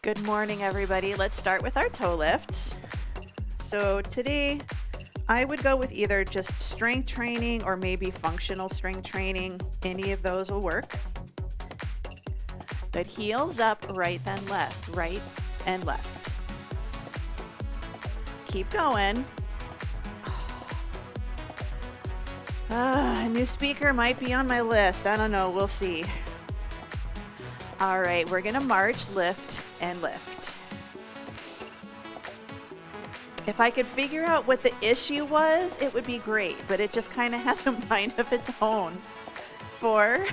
Good morning, everybody. Let's start with our toe lifts. So today, I would go with either just strength training or maybe functional strength training. Any of those will work. But heels up, right then left, right and left. Keep going. A new speaker might be on my list. I don't know. We'll see. All right, we're going to march, lift, and lift. If I could figure out what the issue was, it would be great, but it just kind of has a mind of its own. 4,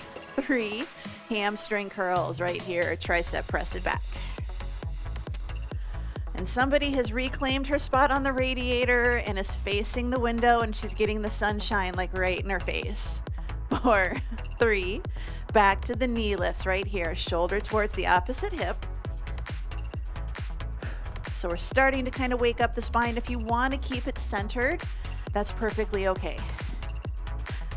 3, hamstring curls right here, tricep press it back. And somebody has reclaimed her spot on the radiator and is facing the window and she's getting the sunshine like right in her face. 4, 3, back to the knee lifts right here, shoulder towards the opposite hip. So we're starting to kind of wake up the spine. If you want to keep it centered, that's perfectly okay.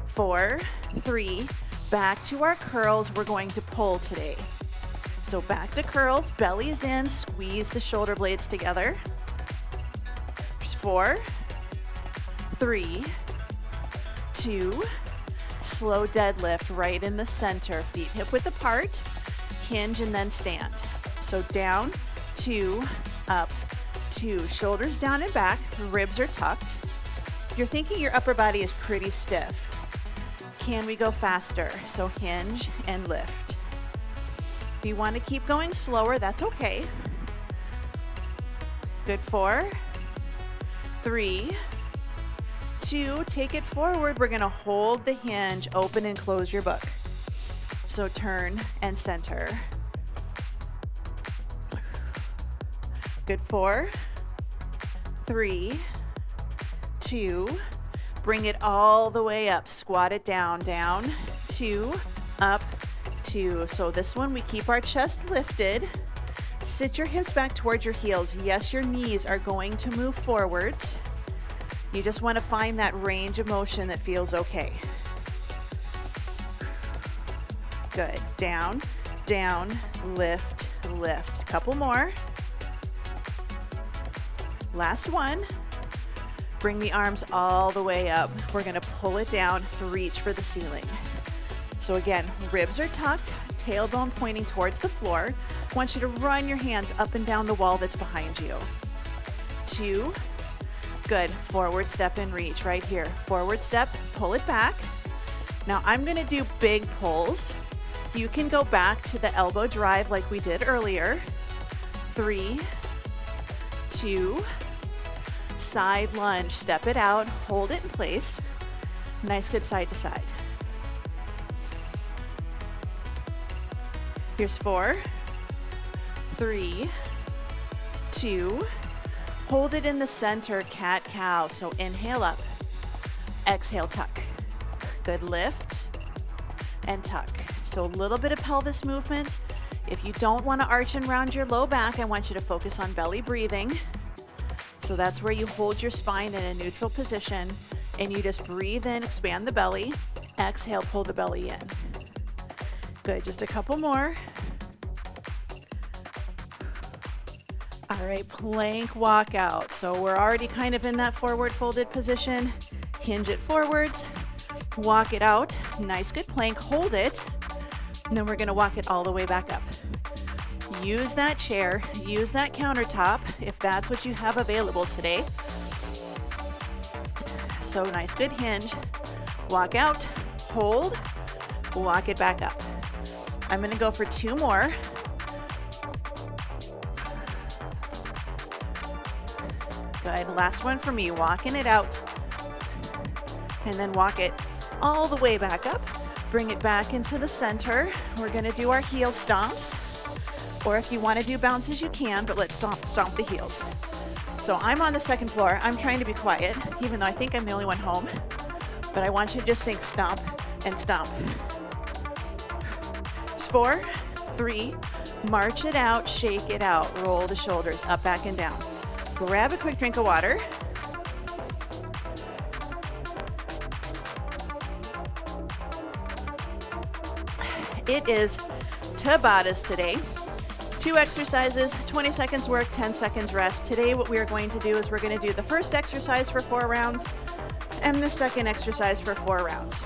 4, 3, back to our curls. We're going to pull today. So back to curls, belly's in, squeeze the shoulder blades together. There's 4, 3, 2, slow deadlift right in the center, feet hip width apart, hinge and then stand. So down, 2, up, 2, shoulders down and back, ribs are tucked. You're thinking your upper body is pretty stiff. Can we go faster? So hinge and lift. If you want to keep going slower, that's okay. Good. 4, 3, 2, take it forward. We're going to hold the hinge, open and close your book. So turn and center. Good. 4, 3, 2, bring it all the way up. Squat it down, down, 2, up, 2. So this one, we keep our chest lifted. Sit your hips back towards your heels. Yes, your knees are going to move forwards. You just want to find that range of motion that feels okay. Good. Down, down, lift, lift. Couple more. Last one. Bring the arms all the way up. We're going to pull it down, reach for the ceiling. So again, ribs are tucked, tailbone pointing towards the floor. I want you to run your hands up and down the wall that's behind you. 2, good. Forward step and reach right here. Forward step, pull it back. Now I'm going to do big pulls. You can go back to the elbow drive like we did earlier. 3, 2, side lunge, step it out, hold it in place. Nice, good side to side. Here's 4, 3, 2, hold it in the center, cat cow. So inhale up, exhale tuck. Good, lift and tuck. So a little bit of pelvis movement. If you don't want to arch and round your low back, I want you to focus on belly breathing. So that's where you hold your spine in a neutral position and you just breathe in, expand the belly, exhale, pull the belly in. Good, just a couple more. All right, plank walkout. So we're already kind of in that forward folded position. Hinge it forwards, walk it out. Nice, good plank, hold it. And then we're gonna walk it all the way back up. Use that chair, use that countertop if that's what you have available today. So nice, good hinge. Walk out, hold, walk it back up. I'm going to go for 2 more. Good. Last one for me. Walking it out. And then walk it all the way back up. Bring it back into the center. We're going to do our heel stomps. Or if you want to do bounces, you can, but let's stomp the heels. So I'm on the second floor. I'm trying to be quiet, even though I think I'm the only one home. But I want you to just think stomp and stomp. 4, 3, march it out, shake it out, roll the shoulders up, back, and down. Grab a quick drink of water. It is Tabatas today. 2 exercises, 20 seconds work, 10 seconds rest. Today what we are going to do is we're going to do the first exercise for 4 rounds and the second exercise for 4 rounds.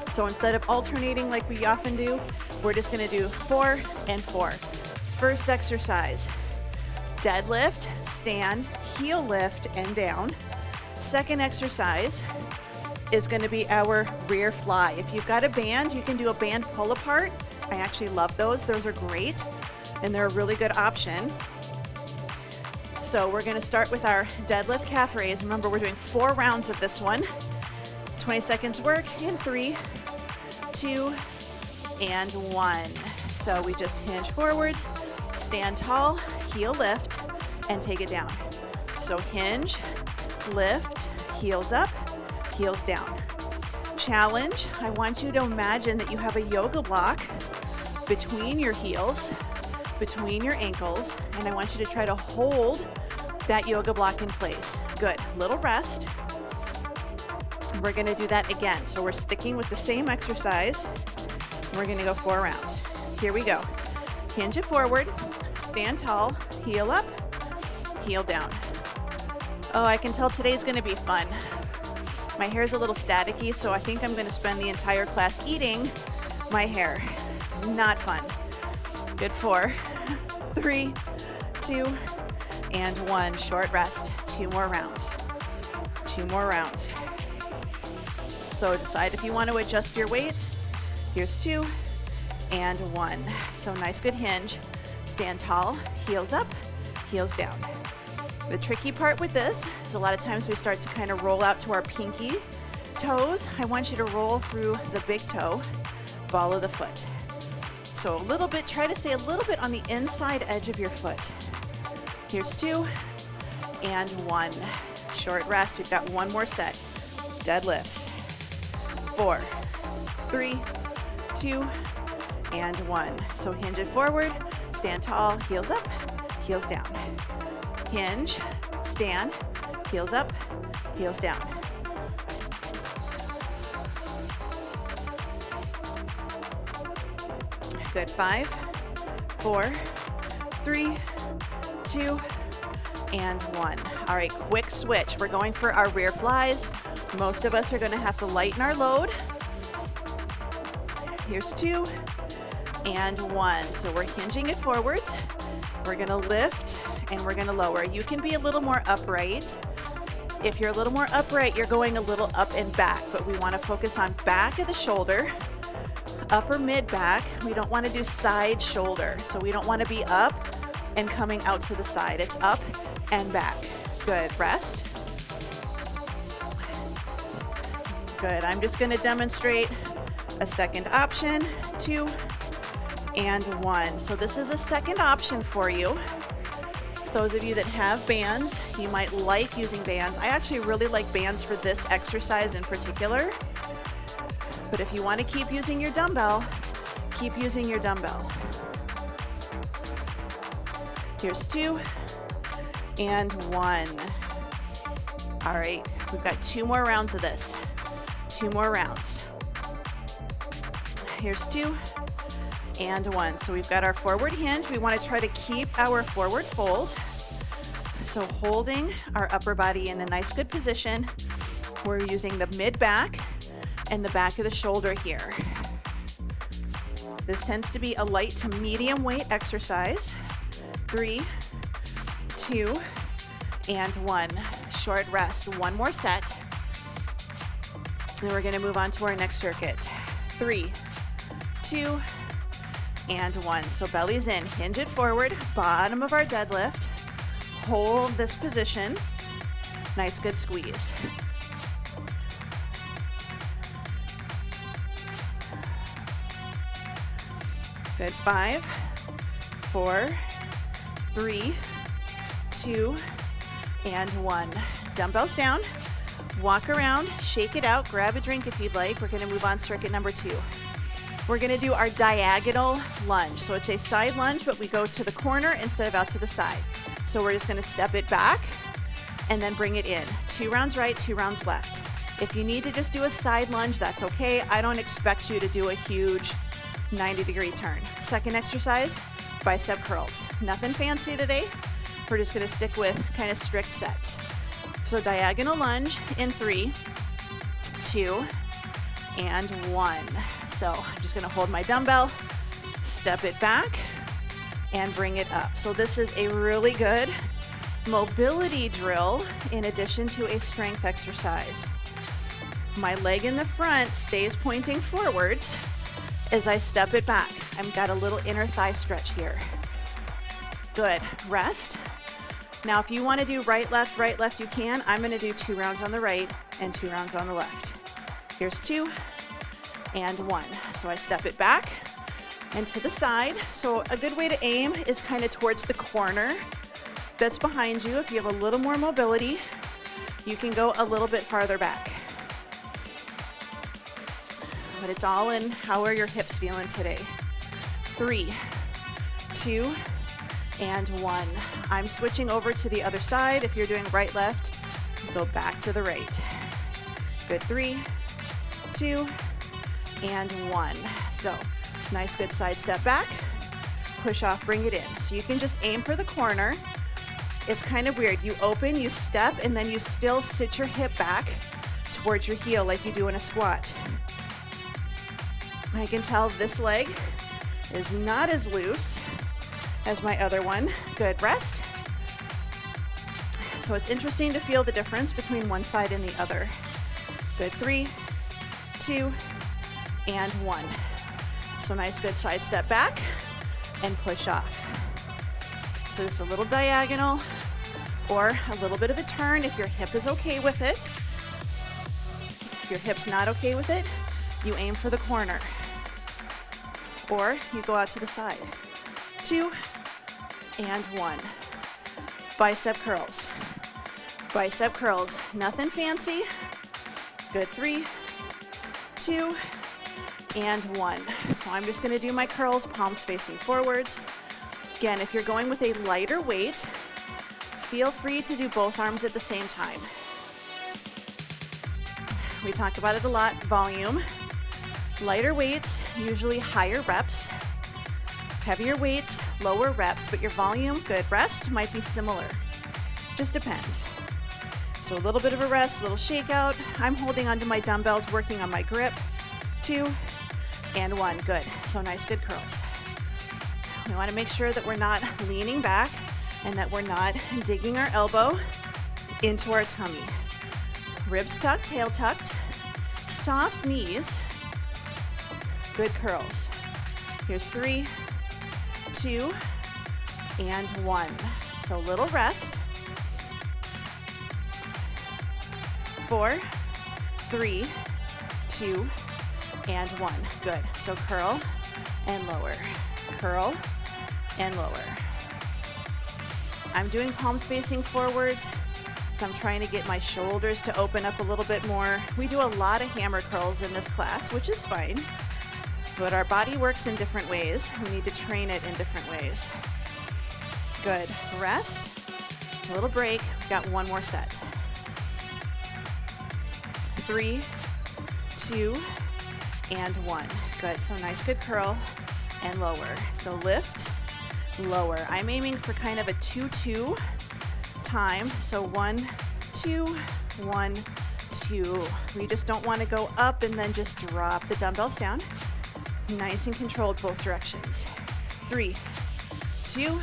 So instead of alternating like we often do, we're just going to do 4 and 4. First exercise, deadlift, stand, heel lift, and down. Second exercise is going to be our rear fly. If you've got a band, you can do a band pull apart. I actually love those. Those are great, and they're a really good option. So we're going to start with our deadlift calf raise. Remember, we're doing 4 rounds of this one. 20 seconds work in 3, 2, and 1. So we just hinge forwards, stand tall, heel lift, and take it down. So hinge, lift, heels up, heels down. Challenge, I want you to imagine that you have a yoga block between your heels, between your ankles, and I want you to try to hold that yoga block in place. Good, little rest. We're gonna do that again. So we're sticking with the same exercise. We're gonna go 4 rounds. Here we go. Hinge it forward, stand tall, heel up, heel down. Oh, I can tell today's gonna be fun. My hair's a little staticky, so I think I'm gonna spend the entire class eating my hair. Not fun. Good. 4, 3, 2, and 1. Short rest. 2 more rounds. 2 more rounds. So decide if you want to adjust your weights. Here's 2 and 1. So nice, good hinge. Stand tall, heels up, heels down. The tricky part with this is a lot of times we start to kind of roll out to our pinky toes. I want you to roll through the big toe, ball of the foot. So a little bit, try to stay a little bit on the inside edge of your foot. Here's 2 and 1. Short rest, we've got 1 more set. Deadlifts. 4, 3, 2, and 1. So hinge it forward, stand tall, heels up, heels down. Hinge, stand, heels up, heels down. Good. 5, 4, 3, 2, and 1. All right, quick switch. We're going for our rear flies. Most of us are going to have to lighten our load. Here's 2 and 1. So we're hinging it forwards. We're going to lift and we're going to lower. You can be a little more upright. If you're a little more upright, you're going a little up and back, but we want to focus on back of the shoulder, upper mid back. We don't want to do side shoulder. So we don't want to be up and coming out to the side. It's up and back. Good. Rest. Good. I'm just going to demonstrate a second option, 2 and 1. So this is a second option for you. Those of you that have bands, you might like using bands. I actually really like bands for this exercise in particular. But if you want to keep using your dumbbell, keep using your dumbbell. Here's 2 and 1. All right, we've got 2 more rounds of this. 2 more rounds. Here's 2 and 1. So we've got our forward hinge. We want to try to keep our forward fold. So holding our upper body in a nice good position. We're using the mid back and the back of the shoulder here. This tends to be a light to medium weight exercise. 3, 2, and 1. Short rest. 1 more set. Then we're going to move on to our next circuit. 3, 2, and 1. So belly's in, hinge it forward, bottom of our deadlift. Hold this position. Nice, good squeeze. Good. 5, 4, 3, 2, and 1. Dumbbells down. Walk around, shake it out, grab a drink if you'd like. We're going to move on circuit number 2. We're going to do our diagonal lunge. So it's a side lunge, but we go to the corner instead of out to the side. So we're just going to step it back and then bring it in. 2 rounds right, 2 rounds left. If you need to just do a side lunge, that's okay. I don't expect you to do a huge 90-degree turn. Second exercise, bicep curls. Nothing fancy today. We're just gonna stick with kind of strict sets. So diagonal lunge in 3, 2, and 1. So I'm just gonna hold my dumbbell, step it back, and bring it up. So this is a really good mobility drill in addition to a strength exercise. My leg in the front stays pointing forwards as I step it back. I've got a little inner thigh stretch here. Good, rest. Now if you wanna do right, left, you can. I'm gonna do 2 rounds on the right and 2 rounds on the left. Here's 2 and 1. So I step it back and to the side. So a good way to aim is kind of towards the corner that's behind you. If you have a little more mobility, you can go a little bit farther back. But it's all in how are your hips feeling today. 3, 2, and 1. I'm switching over to the other side. If you're doing right, left, go back to the right. Good, 3, 2, and 1. So nice, good side step back, push off, bring it in. So you can just aim for the corner. It's kind of weird. You open, you step, and then you still sit your hip back towards your heel like you do in a squat. I can tell this leg is not as loose as my other one. Good, rest. So it's interesting to feel the difference between one side and the other. Good, 3, 2, and 1. So nice, good side step back and push off. So just a little diagonal or a little bit of a turn if your hip is okay with it. If your hip's not okay with it, you aim for the corner. Or you go out to the side. 2 and 1. Bicep curls. Bicep curls, nothing fancy. Good, 3, 2, and 1. So I'm just gonna do my curls, palms facing forwards. Again, if you're going with a lighter weight, feel free to do both arms at the same time. We talk about it a lot, volume. Lighter weights, usually higher reps. Heavier weights, lower reps, but your volume, good, rest might be similar. Just depends. So a little bit of a rest, a little shakeout. I'm holding onto my dumbbells, working on my grip. 2 and 1, good. So nice, good curls. We want to make sure that we're not leaning back and that we're not digging our elbow into our tummy. Ribs tucked, tail tucked, soft knees, good curls. Here's 3, 2, and 1. So little rest. 4, 3, 2, and 1. Good. So curl and lower. Curl and lower. I'm doing palms facing forwards, so I'm trying to get my shoulders to open up a little bit more. We do a lot of hammer curls in this class, which is fine, but our body works in different ways. We need to train it in different ways. Good. Rest. A little break. We've got one more set. 3, 2, and 1. Good. So nice, good curl and lower. So lift, lower. I'm aiming for kind of a 2-2 time. So 1, 2, 1, 2. We just don't want to go up and then just drop the dumbbells down. Nice and controlled both directions. 3, 2,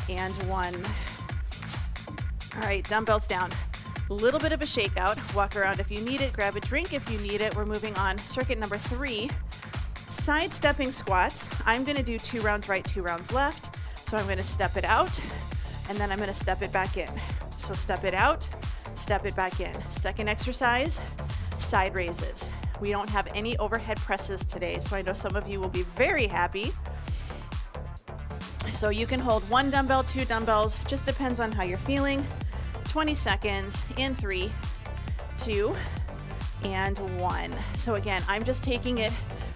and 1. All right, dumbbells down. A little bit of a shakeout. Walk around if you need it. Grab a drink if you need it. We're moving on. Circuit number 3, side-stepping squats. I'm going to do 2 rounds right, 2 rounds left. So I'm going to step it out, and then I'm going to step it back in. So step it out, step it back in. Second exercise, side raises. We don't have any overhead presses today, so I know some of you will be very happy. So you can hold 1 dumbbell, 2 dumbbells, just depends on how you're feeling. 20 seconds in 3, 2, and 1. So again, I'm just taking it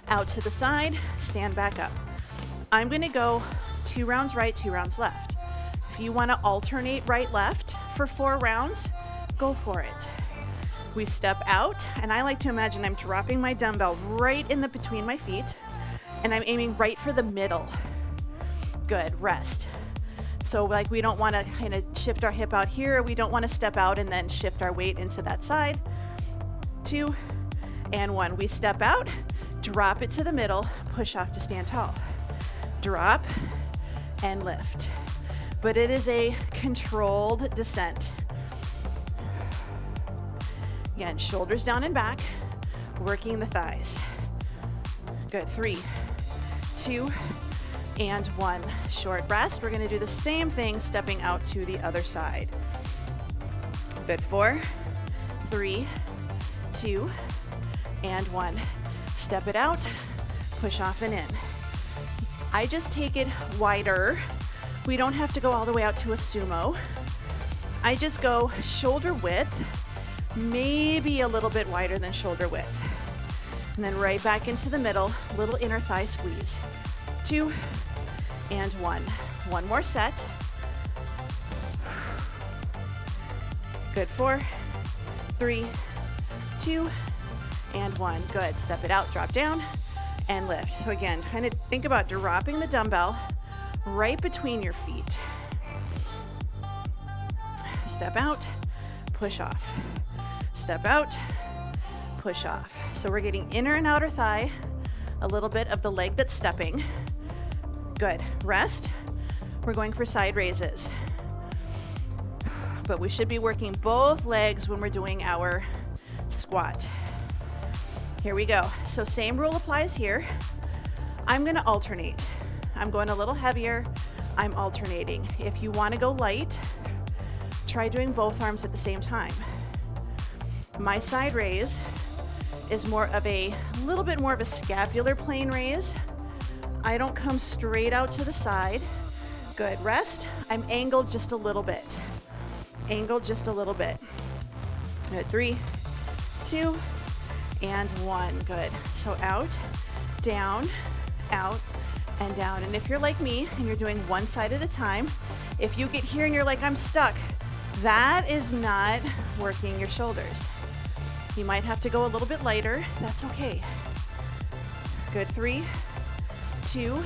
out to the side, stand back up. I'm gonna go 2 rounds right, 2 rounds left. If you wanna alternate right, left for 4 rounds, go for it. We step out, and I like to imagine I'm dropping my dumbbell right in the between my feet, and I'm aiming right for the middle. Good, rest. So like we don't want to kind of shift our hip out here. We don't want to step out and then shift our weight into that side. 2 and 1. We step out, drop it to the middle, push off to stand tall. Drop and lift. But it is a controlled descent. Again, shoulders down and back, working the thighs. Good, 3, 2, and 1. Short rest. We're gonna do the same thing, stepping out to the other side. Good, 4, 3, 2, and 1. Step it out, push off and in. I just take it wider. We don't have to go all the way out to a sumo. I just go shoulder width, maybe a little bit wider than shoulder width. And then right back into the middle, little inner thigh squeeze. 2 and 1. One more set. Good, 4, 3, 2, and 1. Good, step it out, drop down, and lift. So again, kind of think about dropping the dumbbell right between your feet. Step out, push off. Step out, push off. So we're getting inner and outer thigh, a little bit of the leg that's stepping. Good, rest. We're going for side raises. But we should be working both legs when we're doing our squat. Here we go. So same rule applies here. I'm gonna alternate. I'm going a little heavier, I'm alternating. If you wanna go light, try doing both arms at the same time. My side raise is more of a little bit more of a scapular plane raise. I don't come straight out to the side. Good, rest. I'm angled just a little bit. Angled just a little bit. Good, 3, 2, and 1. Good. So out, down, out, and down. And if you're like me and you're doing one side at a time, if you get here and you're like, I'm stuck, that is not working your shoulders. You might have to go a little bit lighter. That's okay. Good, 3, 2,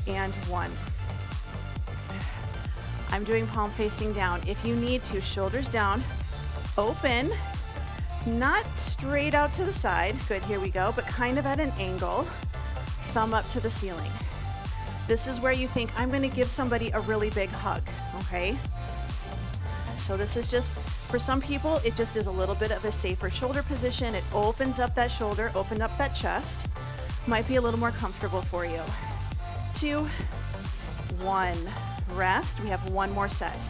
and 1. I'm doing palm facing down. If you need to, shoulders down, open, not straight out to the side. Good, here we go, but kind of at an angle, thumb up to the ceiling. This is where you think, I'm gonna give somebody a really big hug, okay? So this is just, for some people, it just is a little bit of a safer shoulder position. It opens up that shoulder, open up that chest. Might be a little more comfortable for you. 2, 1, rest. We have one more set.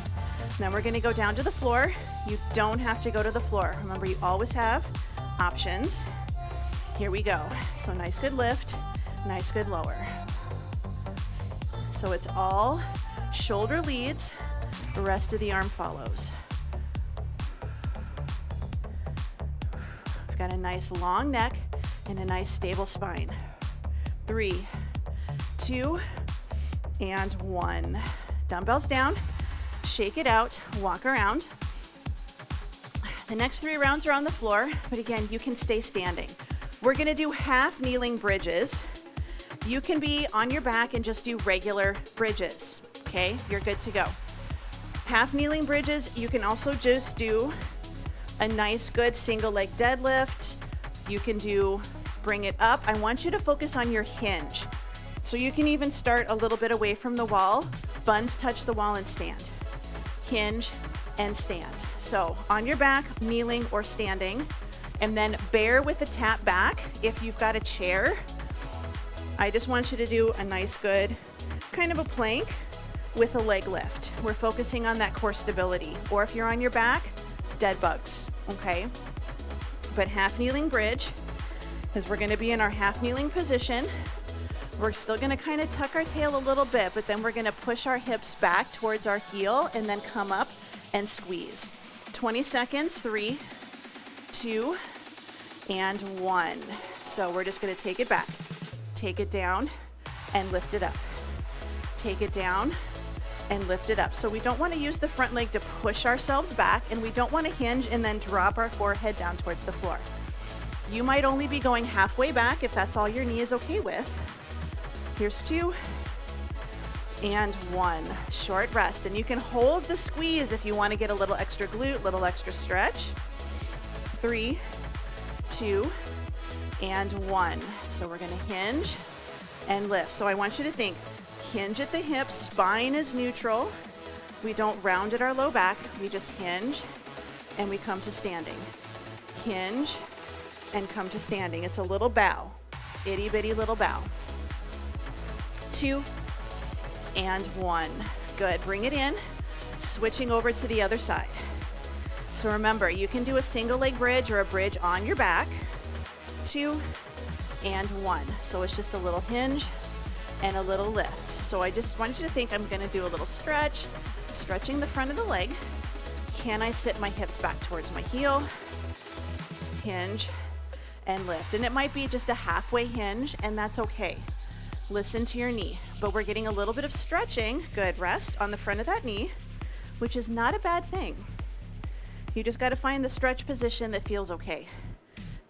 Then we're gonna go down to the floor. You don't have to go to the floor. Remember, you always have options. Here we go. So nice, good lift, nice, good lower. So it's all shoulder leads, the rest of the arm follows. We've got a nice long neck and a nice stable spine. 3, 2, and 1. Dumbbells down, shake it out, walk around. The next 3 rounds are on the floor, but again, you can stay standing. We're gonna do half kneeling bridges. You can be on your back and just do regular bridges, okay? You're good to go. Half kneeling bridges, you can also just do a nice, good single leg deadlift. You can do, bring it up. I want you to focus on your hinge. So you can even start a little bit away from the wall, buns touch the wall and stand. Hinge and stand. So on your back, kneeling or standing, and then bear with the tap back. If you've got a chair, I just want you to do a nice, good, kind of a plank with a leg lift. We're focusing on that core stability. Or if you're on your back, dead bugs, okay? But half kneeling bridge, because we're gonna be in our half kneeling position. We're still gonna kind of tuck our tail a little bit, but then we're gonna push our hips back towards our heel and then come up and squeeze. 20 seconds, 3, 2, and 1. So we're just gonna take it back. Take it down and lift it up. Take it down and lift it up. So we don't wanna use the front leg to push ourselves back, and we don't wanna hinge and then drop our forehead down towards the floor. You might only be going halfway back if that's all your knee is okay with. Here's 2, and 1. Short rest. And you can hold the squeeze if you want to get a little extra glute, little extra stretch. 3, 2, and 1. So we're going to hinge and lift. So I want you to think, hinge at the hips, spine is neutral. We don't round at our low back. We just hinge and we come to standing. Hinge and come to standing. It's a little bow, itty bitty little bow. 2 and 1. Good, bring it in, switching over to the other side. So remember, you can do a single leg bridge or a bridge on your back. 2 and 1. So it's just a little hinge and a little lift. So I just want you to think I'm gonna do a little stretch, stretching the front of the leg. Can I sit my hips back towards my heel? Hinge and lift. And it might be just a halfway hinge, and that's okay. Listen to your knee, but we're getting a little bit of stretching. Good, rest on the front of that knee, which is not a bad thing. You just got to find the stretch position that feels okay.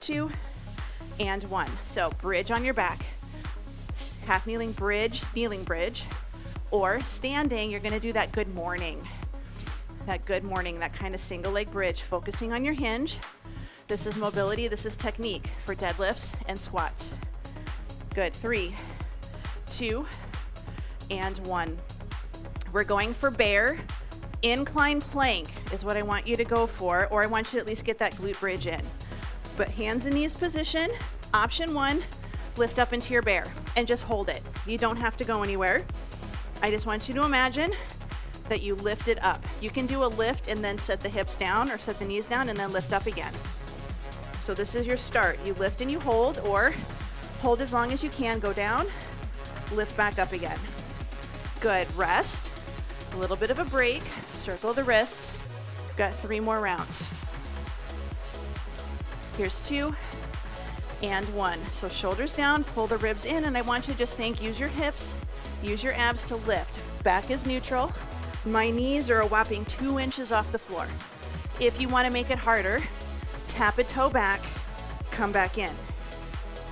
2 and 1. So bridge on your back, half kneeling bridge, or standing, you're going to do that good morning. That good morning, that kind of single leg bridge, focusing on your hinge. This is mobility, this is technique for deadlifts and squats. Good, 3, 2, and 1. We're going for bear. Incline plank is what I want you to go for, or I want you to at least get that glute bridge in. But hands and knees position. Option 1, lift up into your bear and just hold it. You don't have to go anywhere. I just want you to imagine that you lift it up. You can do a lift and then set the hips down or set the knees down and then lift up again. So this is your start. You lift and you hold, or hold as long as you can, go down, lift back up again. Good, rest, a little bit of a break, circle the wrists. We've got 3 more rounds. Here's 2 and 1. So shoulders down, pull the ribs in, and I want you to just think, use your hips, use your abs to lift. Back is neutral. My knees are a whopping 2 inches off the floor. If you want to make it harder, tap a toe back, come back in.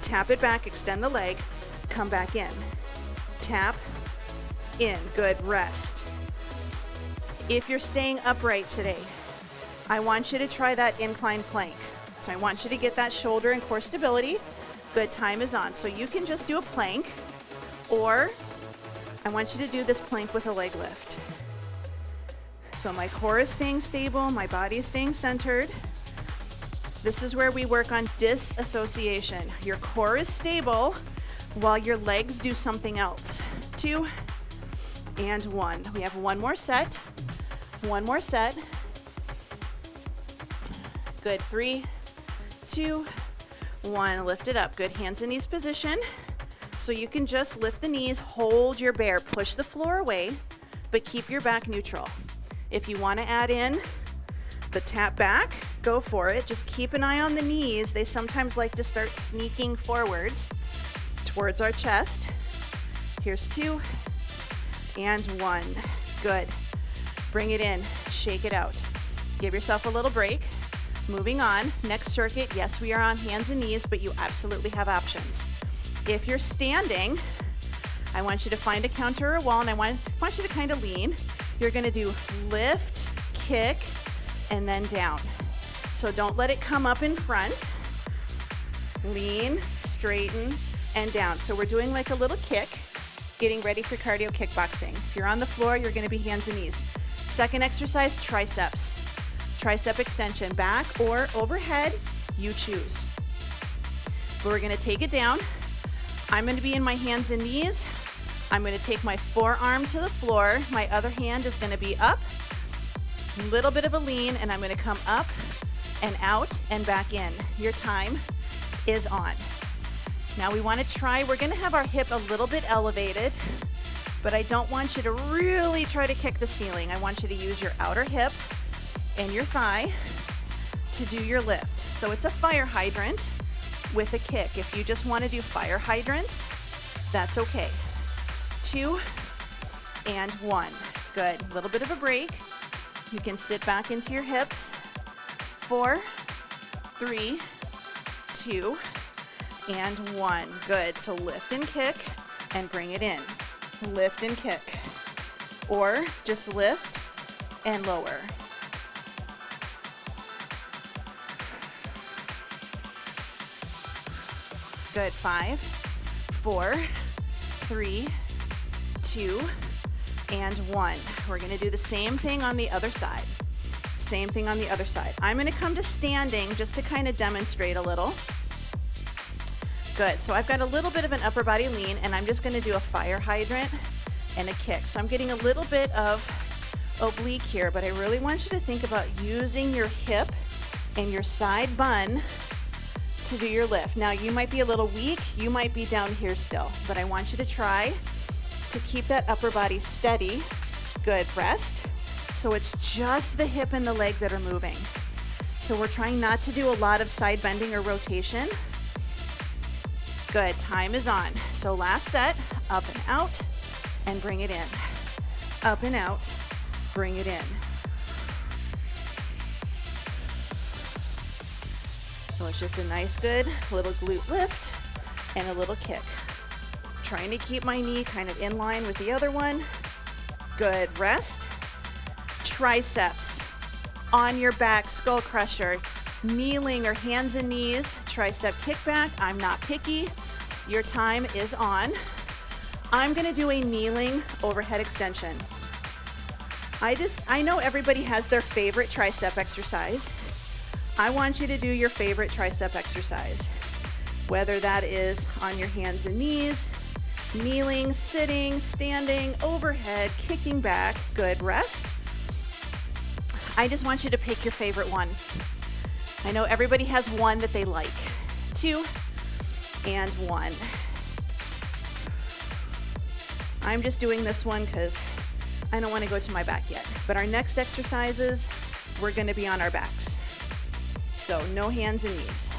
Tap it back, extend the leg, come back in. Tap, in, good, rest. If you're staying upright today, I want you to try that incline plank. So I want you to get that shoulder and core stability. Good, time is on. So you can just do a plank, or I want you to do this plank with a leg lift. So my core is staying stable, my body is staying centered. This is where we work on disassociation. Your core is stable while your legs do something else. 2 and 1. We have one more set. One more set. Good, 3, 2, 1. Lift it up. Good, hands and knees position. So you can just lift the knees, hold your bear, push the floor away, but keep your back neutral. If you want to add in the tap back, go for it. Just keep an eye on the knees. They sometimes like to start sneaking forwards towards our chest. Here's 2 and 1. Good. Bring it in, shake it out. Give yourself a little break. Moving on, next circuit, yes, we are on hands and knees, but you absolutely have options. If you're standing, I want you to find a counter or a wall, and I want you to kind of lean. You're gonna do lift, kick, and then down. So don't let it come up in front. Lean, straighten, and down. So we're doing like a little kick, getting ready for cardio kickboxing. If you're on the floor, you're gonna be hands and knees. Second exercise, triceps. Tricep extension, back or overhead, you choose. But we're gonna take it down. I'm gonna be in my hands and knees. I'm gonna take my forearm to the floor. My other hand is gonna be up. A little bit of a lean, and I'm gonna come up and out and back in. Your time is on. Now we wanna try, we're gonna have our hip a little bit elevated, but I don't want you to really try to kick the ceiling. I want you to use your outer hip and your thigh to do your lift. So it's a fire hydrant with a kick. If you just want to do fire hydrants, that's okay. 2 and 1. Good. A little bit of a break. You can sit back into your hips. 4, 3, 2, and 1. Good. So lift and kick and bring it in. lift and kick, or just lift and lower. Good. 5, 4, 3, 2, and 1. We're going to do the same thing on the other side. Same thing on the other side. I'm going to come to standing just to kind of demonstrate a little. Good. So I've got a little bit of an upper body lean, and I'm just going to do a fire hydrant and a kick. So I'm getting a little bit of oblique here, but I really want you to think about using your hip and your side bun to do your lift. Now you might be a little weak, you might be down here still, but I want you to try to keep that upper body steady. Good. Rest. So it's just the hip and the leg that are moving. So we're trying not to do a lot of side bending or rotation. Good. Time is on. So last set, up and out, and bring it in. Up and out, bring it in. So it's just a nice, good little glute lift and a little kick. Trying to keep my knee kind of in line with the other one. Good. Rest. Triceps on your back, skull crusher, kneeling or hands and knees, tricep kickback. I'm not picky. Your time is on. I'm going to do a kneeling overhead extension. I know everybody has their favorite tricep exercise. I want you to do your favorite tricep exercise, whether that is on your hands and knees, kneeling, sitting, standing, overhead, kicking back. Good. Rest. I just want you to pick your favorite one. I know everybody has one that they like. 2 and 1. I'm just doing this one because I don't want to go to my back yet. But our next exercises, we're going to be on our backs. So no hands and knees.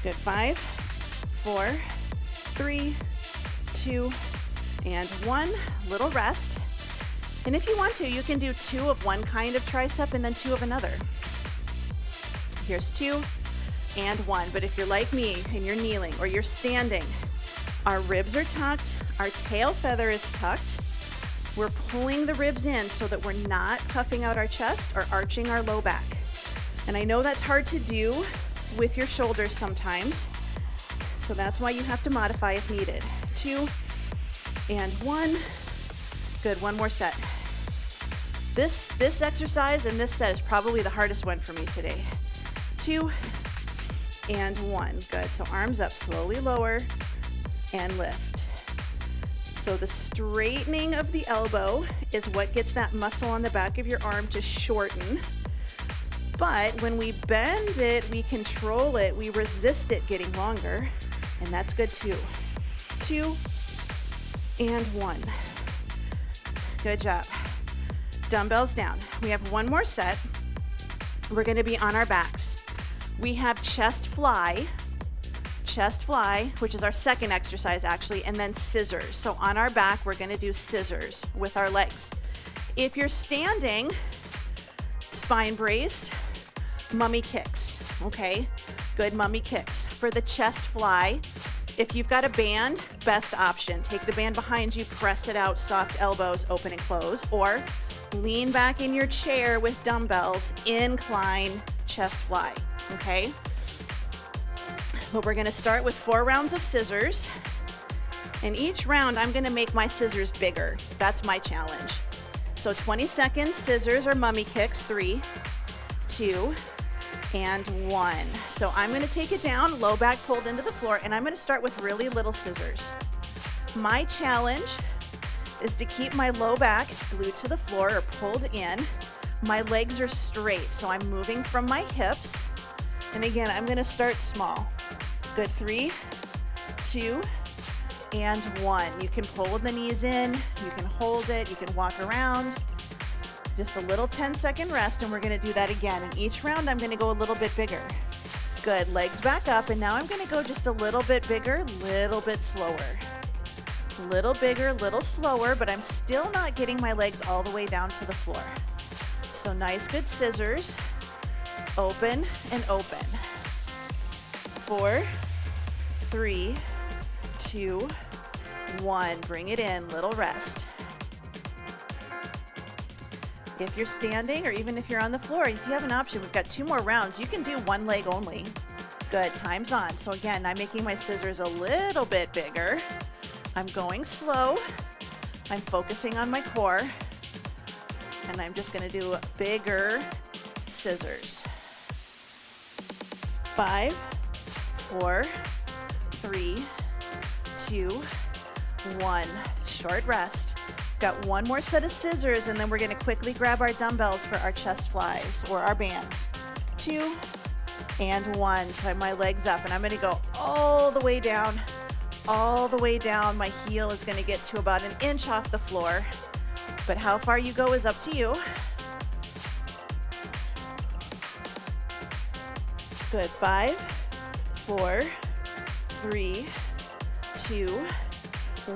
Good. 5, 4, 3, 2, and 1. Little rest. And if you want to, you can do 2 of one kind of tricep and then 2 of another. Here's 2 and 1. But if you're like me and you're kneeling or you're standing, our ribs are tucked, our tail feather is tucked. We're pulling the ribs in so that we're not puffing out our chest or arching our low back. And I know that's hard to do with your shoulders sometimes. So that's why you have to modify if needed. 2 and 1. Good. One more set. This exercise and this set is probably the hardest one for me today. 2 and 1. Good. So arms up, slowly lower and lift. So the straightening of the elbow is what gets that muscle on the back of your arm to shorten. But when we bend it, we control it, we resist it getting longer, and that's good too. 2 and 1. Good job. Dumbbells down. We have one more set. We're going to be on our backs. We have chest fly, which is our second exercise actually, and then scissors. So on our back, we're going to do scissors with our legs. If you're standing, spine braced, mummy kicks, okay? Good mummy kicks. For the chest fly, if you've got a band, best option. Take the band behind you, press it out, soft elbows, open and close, or lean back in your chair with dumbbells, incline chest fly, okay? But we're gonna start with 4 rounds of scissors, and each round I'm gonna make my scissors bigger. That's my challenge. So 20 seconds, scissors or mummy kicks, 3, 2, and 1. So I'm going to take it down, low back pulled into the floor, and I'm going to start with really little scissors. My challenge is to keep my low back glued to the floor or pulled in. My legs are straight, so I'm moving from my hips. And again, I'm going to start small. Good. 3, 2, and 1. You can pull the knees in, you can hold it, you can walk around. Just a little 10-second rest, and we're going to do that again. And each round, I'm going to go a little bit bigger. Good. Legs back up, and now I'm going to go just a little bit bigger, little bit slower. Little bigger, little slower, but I'm still not getting my legs all the way down to the floor. So nice, good scissors. Open and open. 4, 3, 2, 1, bring it in, little rest. If you're standing or even if you're on the floor, if you have an option, we've got 2 more rounds. You can do 1 leg only. Good, time's on. So again, I'm making my scissors a little bit bigger. I'm going slow. I'm focusing on my core. And I'm just gonna do bigger scissors. 5, 4, 3, 2, 1. Short rest. Got 1 more set of scissors, and then we're gonna quickly grab our dumbbells for our chest flies or our bands. 2 and 1. So I have my legs up, and I'm gonna go all the way down, all the way down. My heel is gonna get to about 1 inch off the floor, but how far you go is up to you. Good, 5, 4, 3, 2,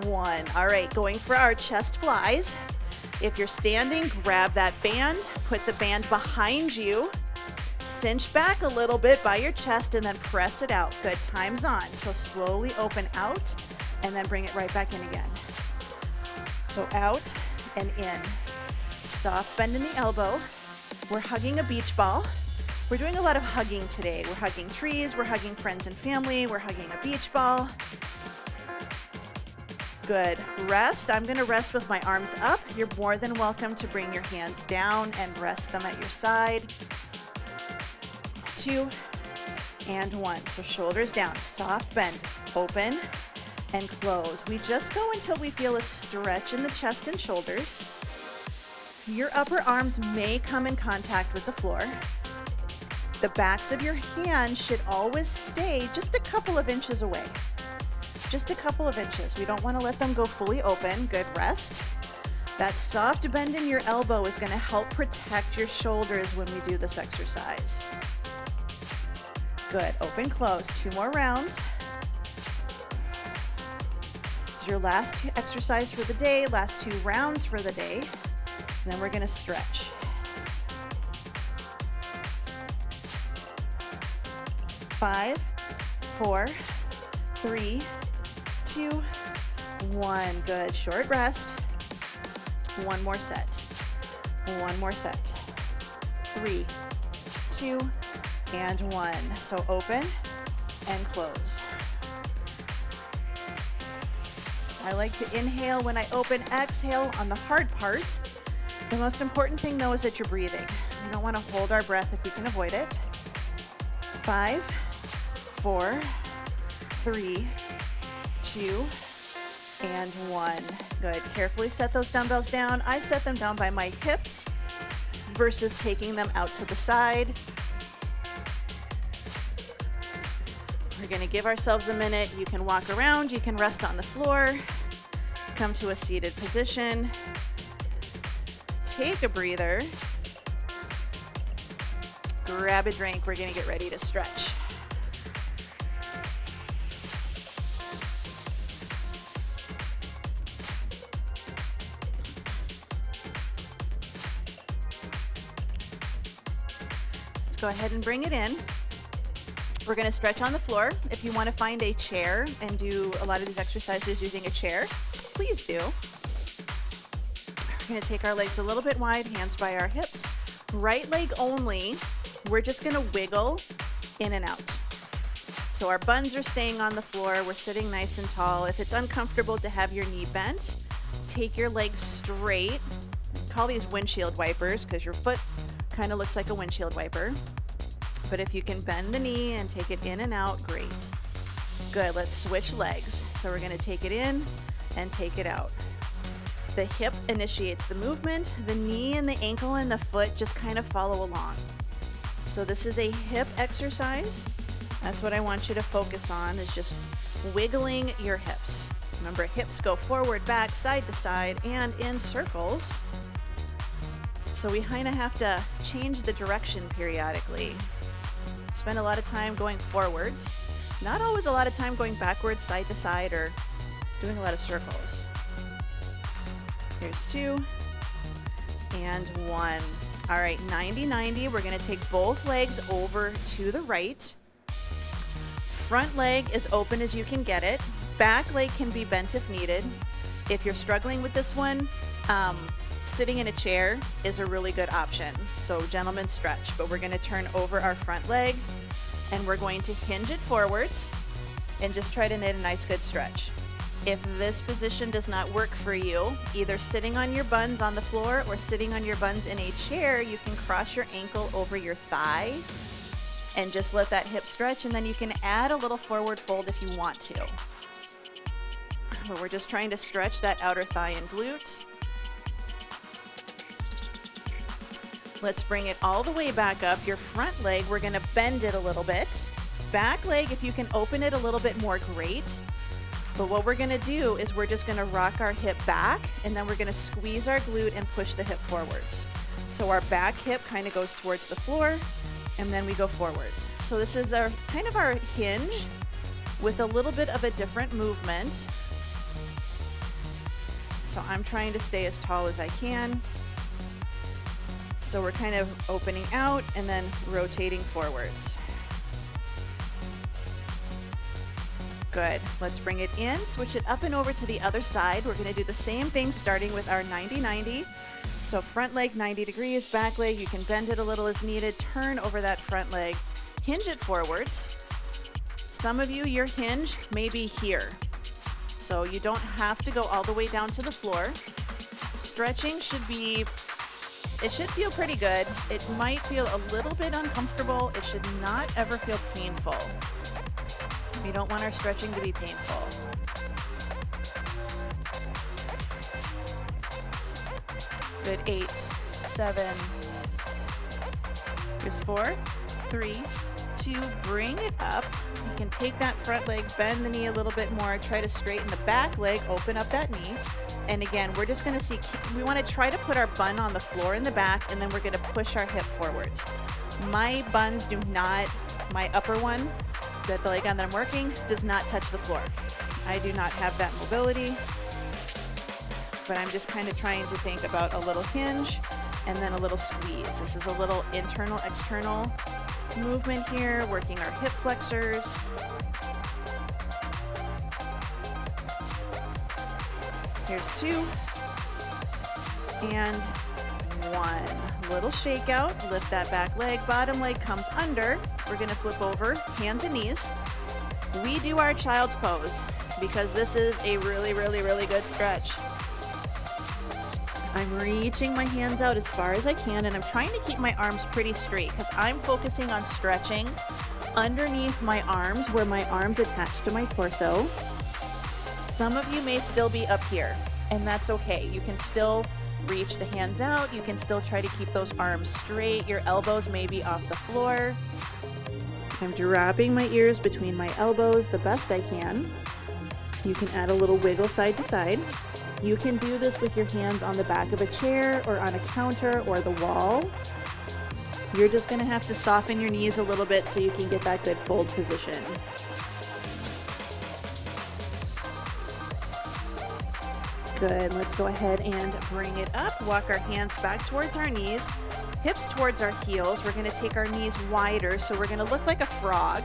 1. All right, going for our chest flies. If you're standing, grab that band, put the band behind you, cinch back a little bit by your chest, and then press it out. Good, time's on. So slowly open out, and then bring it right back in again. So out and in. Soft bend in the elbow. We're hugging a beach ball. We're doing a lot of hugging today. We're hugging trees, we're hugging friends and family, we're hugging a beach ball. Good. Rest. I'm going to rest with my arms up. You're more than welcome to bring your hands down and rest them at your side. 2 and 1. So shoulders down, soft bend, open and close. We just go until we feel a stretch in the chest and shoulders. Your upper arms may come in contact with the floor. The backs of your hands should always stay just a couple of inches away. Just a couple of inches. We don't want to let them go fully open. Good, rest. That soft bend in your elbow is going to help protect your shoulders when we do this exercise. Good, open, close. 2 more rounds. It's your last exercise for the day, last 2 rounds for the day. And then we're going to stretch. 5, 4, 3, 2, 1. Good. Short rest. 1 more set. 1 more set. 3, 2, and 1. So open and close. I like to inhale when I open, exhale on the hard part. The most important thing though is that you're breathing. We don't want to hold our breath if we can avoid it. 5, 4, 3, 2, and 1. Good. Carefully set those dumbbells down. I set them down by my hips versus taking them out to the side. We're going to give ourselves a minute. You can walk around. You can rest on the floor. Come to a seated position. Take a breather. Grab a drink. We're going to get ready to stretch. Go ahead and bring it in. We're going to stretch on the floor. If you want to find a chair and do a lot of these exercises using a chair, please do. We're going to take our legs a little bit wide, hands by our hips. Right leg only. We're just going to wiggle in and out. So our buns are staying on the floor. We're sitting nice and tall. If it's uncomfortable to have your knee bent, take your legs straight. Call these windshield wipers because your foot kind of looks like a windshield wiper. But if you can bend the knee and take it in and out, great. Good, let's switch legs. So we're gonna take it in and take it out. The hip initiates the movement. The knee and the ankle and the foot just kind of follow along. So this is a hip exercise. That's what I want you to focus on, is just wiggling your hips. Remember, hips go forward, back, side to side, and in circles. So we kind of have to change the direction periodically. Spend a lot of time going forwards, not always a lot of time going backwards, side to side, or doing a lot of circles. Here's 2 and 1. All right, 90-90. We're going to take both legs over to the right. Front leg as open as you can get it. Back leg can be bent if needed. If you're struggling with this one, sitting in a chair is a really good option. So gentlemen stretch, but we're going to turn over our front leg and we're going to hinge it forwards and just try to knit a nice good stretch. If this position does not work for you, either sitting on your buns on the floor or sitting on your buns in a chair, you can cross your ankle over your thigh and just let that hip stretch, and then you can add a little forward fold if you want to. But we're just trying to stretch that outer thigh and glute. Let's bring it all the way back up. Your front leg, we're gonna bend it a little bit. Back leg, if you can open it a little bit more, great. But what we're gonna do is we're just gonna rock our hip back, and then we're gonna squeeze our glute and push the hip forwards. So our back hip kind of goes towards the floor, and then we go forwards. So this is our kind of our hinge with a little bit of a different movement. So I'm trying to stay as tall as I can. So we're kind of opening out and then rotating forwards. Good. Let's bring it in, switch it up and over to the other side. We're going to do the same thing starting with our 90-90. So front leg 90 degrees, back leg, you can bend it a little as needed, turn over that front leg, hinge it forwards. Some of you, your hinge may be here. So you don't have to go all the way down to the floor. Stretching should be, it should feel pretty good. It might feel a little bit uncomfortable. It should not ever feel painful. We don't want our stretching to be painful. Good, 8, 7, here's 4, 3, 2, bring it up. You can take that front leg, bend the knee a little bit more, try to straighten the back leg, open up that knee. And again, we're just gonna see, we wanna try to put our bun on the floor in the back, and then we're gonna push our hip forwards. My buns do not, my upper one, the leg on that I'm working, does not touch the floor. I do not have that mobility, but I'm just kind of trying to think about a little hinge and then a little squeeze. This is a little internal, external movement here, working our hip flexors. Here's 2 and 1. Little shakeout, lift that back leg, bottom leg comes under. We're gonna flip over, hands and knees. We do our child's pose because this is a really, really, really good stretch. I'm reaching my hands out as far as I can, and I'm trying to keep my arms pretty straight because I'm focusing on stretching underneath my arms where my arms attach to my torso. Some of you may still be up here, and that's okay. You can still reach the hands out. You can still try to keep those arms straight. Your elbows may be off the floor. I'm dropping my ears between my elbows the best I can. You can add a little wiggle side to side. You can do this with your hands on the back of a chair or on a counter or the wall. You're just gonna have to soften your knees a little bit so you can get that good fold position. Good, let's go ahead and bring it up. Walk our hands back towards our knees, hips towards our heels. We're gonna take our knees wider, so we're gonna look like a frog.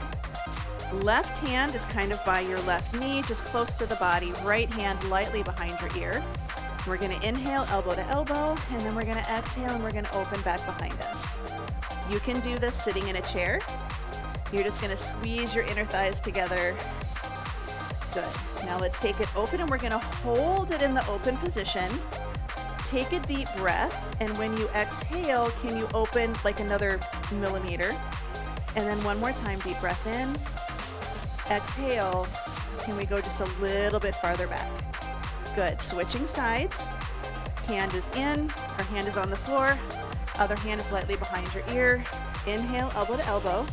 Left hand is kind of by your left knee, just close to the body. Right hand lightly behind your ear. We're gonna inhale, elbow to elbow, and then we're gonna exhale and we're gonna open back behind us. You can do this sitting in a chair. You're just gonna squeeze your inner thighs together. Good. Now let's take it open and we're gonna hold it in the open position. Take a deep breath, and when you exhale, can you open like another millimeter? And then one more time, deep breath in. Exhale, can we go just a little bit farther back? Good, switching sides. Hand is in, or hand is on the floor. Other hand is lightly behind your ear. Inhale, elbow to elbow.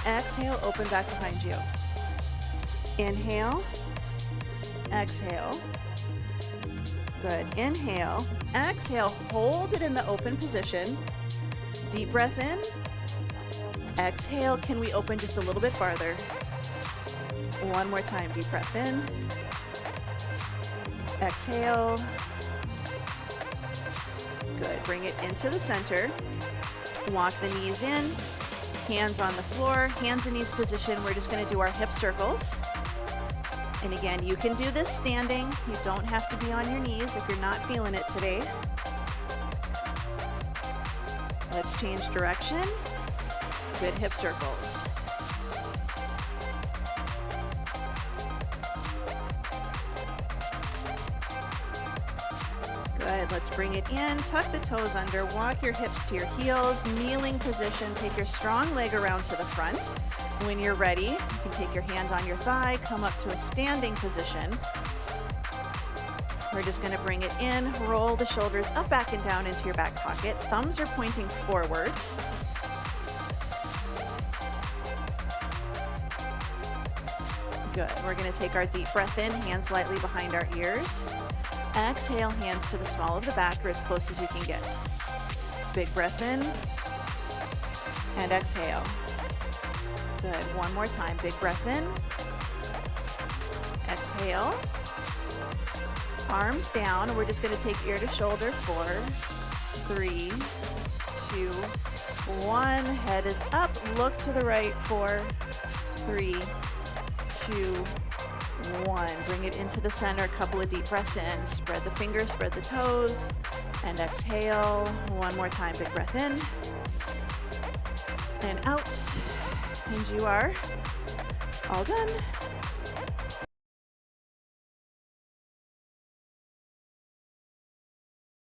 Exhale, open back behind you. Inhale, exhale. Good, inhale, exhale, hold it in the open position. Deep breath in. Exhale, can we open just a little bit farther? One more time, deep breath in. Exhale. Good, bring it into the center. Walk the knees in, hands on the floor, hands and knees position. We're just gonna do our hip circles. And again, you can do this standing. You don't have to be on your knees if you're not feeling it today. Let's change direction. Good hip circles. Good, let's bring it in, tuck the toes under, walk your hips to your heels, kneeling position, take your strong leg around to the front. When you're ready, you can take your hand on your thigh, come up to a standing position. We're just gonna bring it in, roll the shoulders up, back, and down into your back pocket. Thumbs are pointing forwards. Good, we're gonna take our deep breath in, hands lightly behind our ears. Exhale, hands to the small of the back or as close as you can get. Big breath in, and exhale. Good, one more time, big breath in, exhale. Arms down, we're just gonna take ear to shoulder, 4, 3, 2, 1. Head is up, look to the right, 4, 3, 2, 1. Bring it into the center, a couple of deep breaths in. Spread the fingers, spread the toes, and exhale. One more time, big breath in, and out. And you are all done.